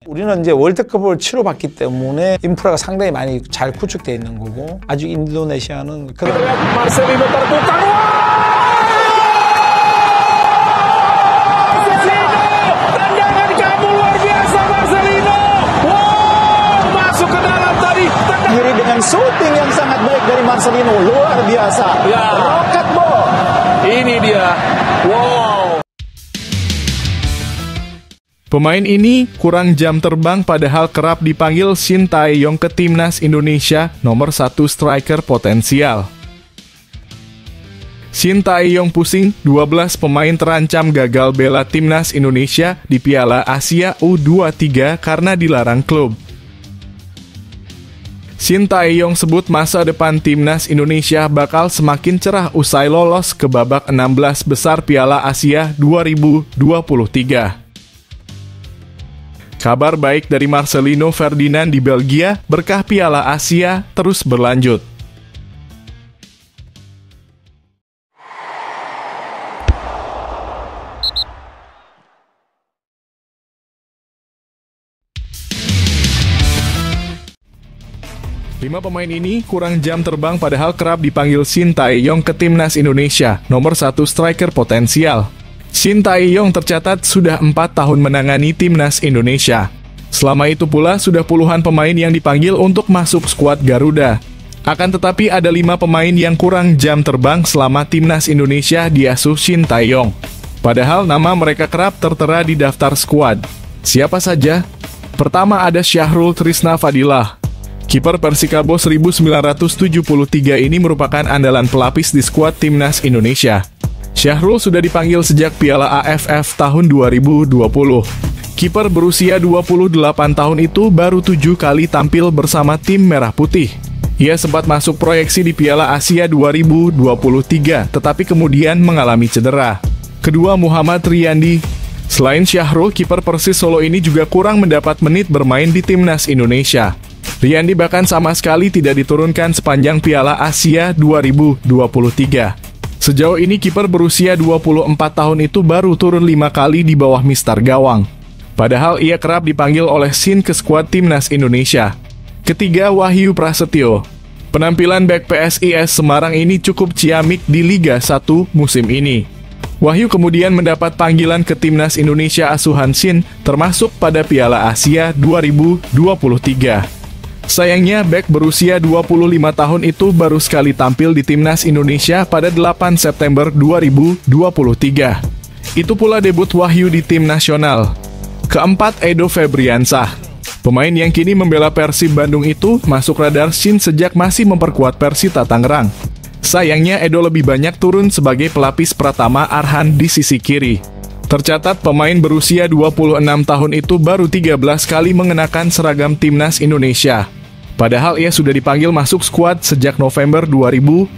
우리는 이제 월드컵을 치러봤기 때문에 인프라가 상당히 많이 잘 구축되어 있는 거고 아직 인도네시아는 그런 Marcelino terbuka. Tendangan kamu luar biasa Marcelino. Wow, masuk ke dalam tadi. Diri dengan shooting yang sangat baik dari Marcelino, luar biasa. Ya. Rocket ball. Ini dia. Wow. Pemain ini kurang jam terbang padahal kerap dipanggil Shin Tae-yong ke timnas Indonesia, nomor 1 striker potensial. Shin Tae-yong pusing, 12 pemain terancam gagal bela timnas Indonesia di Piala Asia U23 karena dilarang klub. Shin Tae-yong sebut masa depan timnas Indonesia bakal semakin cerah usai lolos ke babak 16 besar Piala Asia 2023. Kabar baik dari Marcelino Ferdinand di Belgia berkah Piala Asia terus berlanjut. Lima pemain ini kurang jam terbang padahal kerap dipanggil Shin Tae-yong ke timnas Indonesia, nomor 1 striker potensial. Shin Tae-yong tercatat sudah 4 tahun menangani timnas Indonesia. Selama itu pula sudah puluhan pemain yang dipanggil untuk masuk skuad Garuda. Akan tetapi ada 5 pemain yang kurang jam terbang selama timnas Indonesia diasuh Shin Tae-yong. Padahal nama mereka kerap tertera di daftar skuad. Siapa saja? Pertama ada Syahrul Trisna Fadilah. Kiper Persikabo 1973 ini merupakan andalan pelapis di skuad timnas Indonesia. Syahrul sudah dipanggil sejak Piala AFF tahun 2020. Kiper berusia 28 tahun itu baru 7 kali tampil bersama tim Merah Putih. Ia sempat masuk proyeksi di Piala Asia 2023, tetapi kemudian mengalami cedera. Kedua Muhammad Riyandi. Selain Syahrul, kiper Persis Solo ini juga kurang mendapat menit bermain di timnas Indonesia. Riyandi bahkan sama sekali tidak diturunkan sepanjang Piala Asia 2023. Sejauh ini kiper berusia 24 tahun itu baru turun 5 kali di bawah Mister Gawang. Padahal ia kerap dipanggil oleh Shin ke skuad timnas Indonesia. Ketiga Wahyu Prasetyo. Penampilan bek PSIS Semarang ini cukup ciamik di Liga 1 musim ini. Wahyu kemudian mendapat panggilan ke timnas Indonesia asuhan Shin, termasuk pada Piala Asia 2023. Sayangnya, bek berusia 25 tahun itu baru sekali tampil di timnas Indonesia pada 8 September 2023. Itu pula debut Wahyu di tim nasional. Keempat, Edo Febriansah. Pemain yang kini membela Persib Bandung itu masuk radar Shin sejak masih memperkuat Persita Tangerang. Sayangnya, Edo lebih banyak turun sebagai pelapis Pratama Arhan di sisi kiri. Tercatat pemain berusia 26 tahun itu baru 13 kali mengenakan seragam timnas Indonesia. Padahal ia sudah dipanggil masuk skuad sejak November 2021.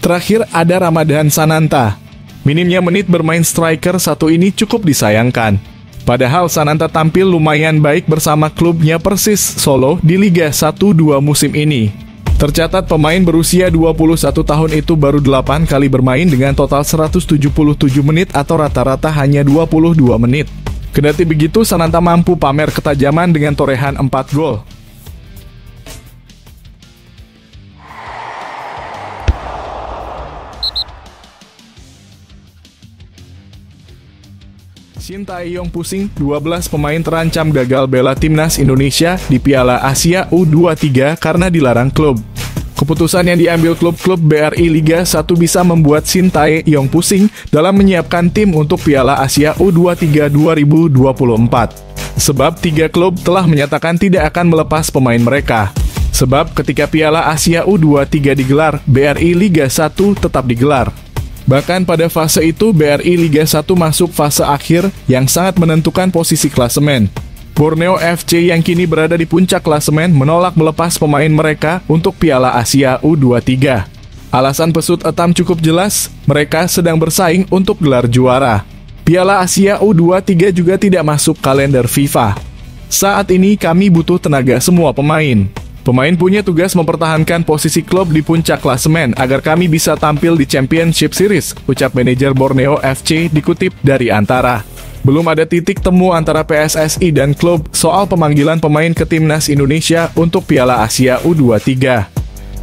Terakhir ada Ramadan Sananta. Minimnya menit bermain striker satu ini cukup disayangkan. Padahal Sananta tampil lumayan baik bersama klubnya Persis Solo di Liga 1-2 musim ini. Tercatat pemain berusia 21 tahun itu baru 8 kali bermain dengan total 177 menit atau rata-rata hanya 22 menit. Kendati begitu, Sananta mampu pamer ketajaman dengan torehan 4 gol. Shin Tae-yong pusing, 12 pemain terancam gagal bela timnas Indonesia di Piala Asia U23 karena dilarang klub. Keputusan yang diambil klub-klub BRI Liga 1 bisa membuat Shin Tae-yong pusing dalam menyiapkan tim untuk Piala Asia U23 2024. Sebab 3 klub telah menyatakan tidak akan melepas pemain mereka. Sebab ketika Piala Asia U23 digelar, BRI Liga 1 tetap digelar. Bahkan pada fase itu, BRI Liga 1 masuk fase akhir yang sangat menentukan posisi klasemen. Borneo FC yang kini berada di puncak klasemen menolak melepas pemain mereka untuk Piala Asia U23. Alasan Pesut Etam cukup jelas, mereka sedang bersaing untuk gelar juara. Piala Asia U23 juga tidak masuk kalender FIFA. Saat ini kami butuh tenaga semua pemain. Pemain punya tugas mempertahankan posisi klub di puncak klasemen agar kami bisa tampil di Championship Series, ucap manajer Borneo FC dikutip dari Antara. Belum ada titik temu antara PSSI dan klub soal pemanggilan pemain ke Timnas Indonesia untuk Piala Asia U23.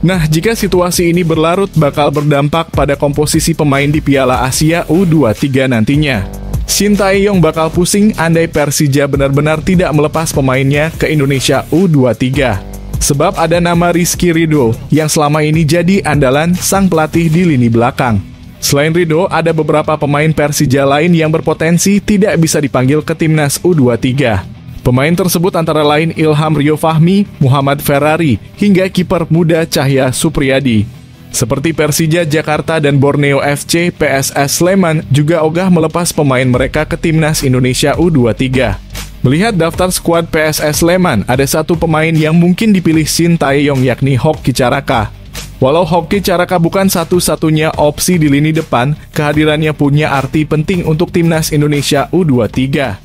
Nah, jika situasi ini berlarut bakal berdampak pada komposisi pemain di Piala Asia U23 nantinya. Shin Tae-yong bakal pusing andai Persija benar-benar tidak melepas pemainnya ke Indonesia U23. Sebab ada nama Rizky Ridho yang selama ini jadi andalan sang pelatih di lini belakang. Selain Ridho, ada beberapa pemain Persija lain yang berpotensi tidak bisa dipanggil ke Timnas U23. Pemain tersebut antara lain Ilham Rio Fahmi, Muhammad Ferrari, hingga kiper muda Cahya Supriyadi. Seperti Persija Jakarta dan Borneo FC, PSS Sleman juga ogah melepas pemain mereka ke Timnas Indonesia U23. Melihat daftar skuad PSS Sleman, ada satu pemain yang mungkin dipilih Shin Tae-yong yakni Hoki Caraka. Walau Hoki Caraka bukan satu-satunya opsi di lini depan, kehadirannya punya arti penting untuk Timnas Indonesia U23.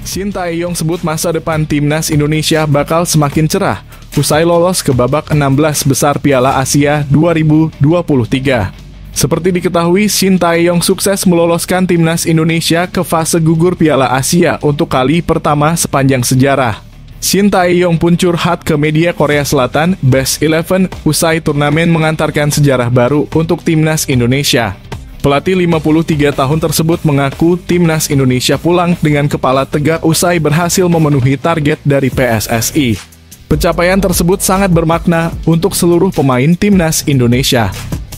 Shin Tae-yong sebut masa depan Timnas Indonesia bakal semakin cerah usai lolos ke babak 16 besar Piala Asia 2023. Seperti diketahui, Shin Tae-yong sukses meloloskan Timnas Indonesia ke fase gugur Piala Asia untuk kali pertama sepanjang sejarah. Shin Tae-yong pun curhat ke media Korea Selatan, Best 11, usai turnamen mengantarkan sejarah baru untuk Timnas Indonesia. Pelatih 53 tahun tersebut mengaku Timnas Indonesia pulang dengan kepala tegak usai berhasil memenuhi target dari PSSI. Pencapaian tersebut sangat bermakna untuk seluruh pemain Timnas Indonesia.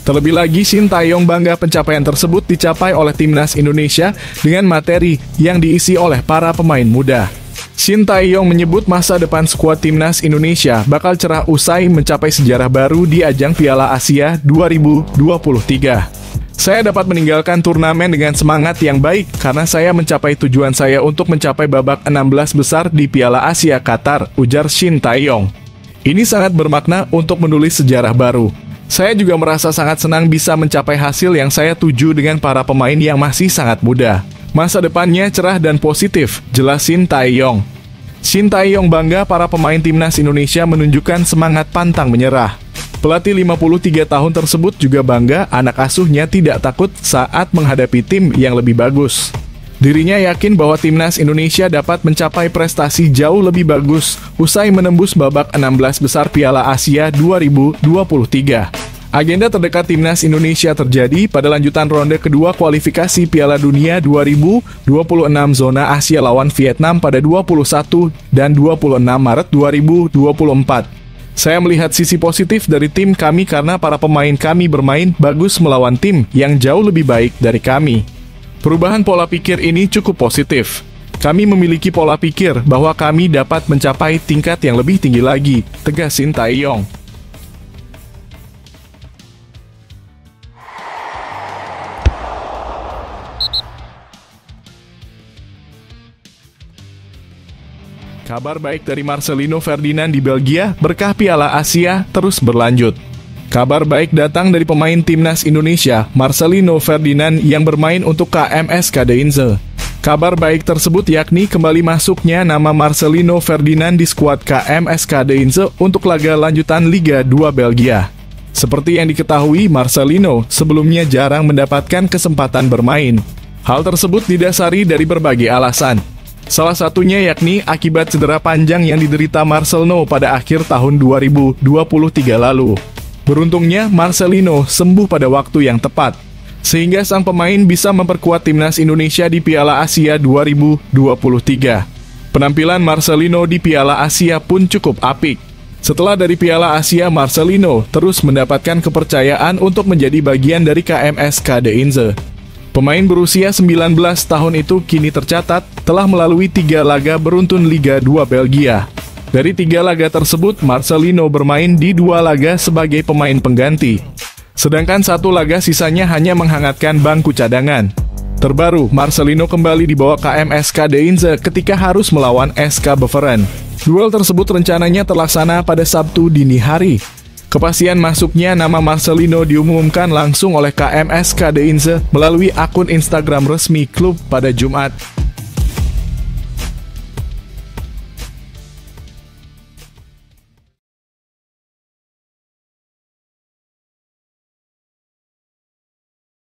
Terlebih lagi, Shin Tae-yong bangga pencapaian tersebut dicapai oleh Timnas Indonesia dengan materi yang diisi oleh para pemain muda. Shin Tae-yong menyebut masa depan skuad Timnas Indonesia bakal cerah usai mencapai sejarah baru di ajang Piala Asia 2023. Saya dapat meninggalkan turnamen dengan semangat yang baik karena saya mencapai tujuan saya untuk mencapai babak 16 besar di Piala Asia Qatar, ujar Shin Tae-yong. Ini sangat bermakna untuk menulis sejarah baru. Saya juga merasa sangat senang bisa mencapai hasil yang saya tuju dengan para pemain yang masih sangat muda. Masa depannya cerah dan positif, jelas Shin Tae-yong. Shin Tae-yong bangga para pemain Timnas Indonesia menunjukkan semangat pantang menyerah. Pelatih 53 tahun tersebut juga bangga anak asuhnya tidak takut saat menghadapi tim yang lebih bagus. Dirinya yakin bahwa Timnas Indonesia dapat mencapai prestasi jauh lebih bagus usai menembus babak 16 besar Piala Asia 2023. Agenda terdekat Timnas Indonesia terjadi pada lanjutan ronde kedua kualifikasi Piala Dunia 2026 zona Asia lawan Vietnam pada 21 dan 26 Maret 2024. Saya melihat sisi positif dari tim kami karena para pemain kami bermain bagus melawan tim yang jauh lebih baik dari kami. Perubahan pola pikir ini cukup positif. Kami memiliki pola pikir bahwa kami dapat mencapai tingkat yang lebih tinggi lagi, tegas Shin Tae-yong. Kabar baik dari Marcelino Ferdinand di Belgia, berkah Piala Asia terus berlanjut. Kabar baik datang dari pemain Timnas Indonesia, Marcelino Ferdinand yang bermain untuk KMS Kadeinze. Kabar baik tersebut yakni kembali masuknya nama Marcelino Ferdinand di skuad KMS Kadeinze untuk laga lanjutan Liga 2 Belgia. Seperti yang diketahui, Marcelino sebelumnya jarang mendapatkan kesempatan bermain. Hal tersebut didasari dari berbagai alasan. Salah satunya yakni akibat cedera panjang yang diderita Marcelino pada akhir tahun 2023 lalu. Beruntungnya, Marcelino sembuh pada waktu yang tepat, sehingga sang pemain bisa memperkuat Timnas Indonesia di Piala Asia 2023. Penampilan Marcelino di Piala Asia pun cukup apik. Setelah dari Piala Asia, Marcelino terus mendapatkan kepercayaan untuk menjadi bagian dari KMS Kadeinze. Pemain berusia 19 tahun itu kini tercatat telah melalui 3 laga beruntun Liga 2 Belgia. Dari 3 laga tersebut, Marcelino bermain di 2 laga sebagai pemain pengganti. Sedangkan 1 laga sisanya hanya menghangatkan bangku cadangan. Terbaru, Marcelino kembali dibawa KMS Kadeinze ketika harus melawan SK Beveren. Duel tersebut rencananya terlaksana pada Sabtu dini hari. Kepastian masuknya nama Marcelino diumumkan langsung oleh KMS Kadeinze melalui akun Instagram resmi klub pada Jumat.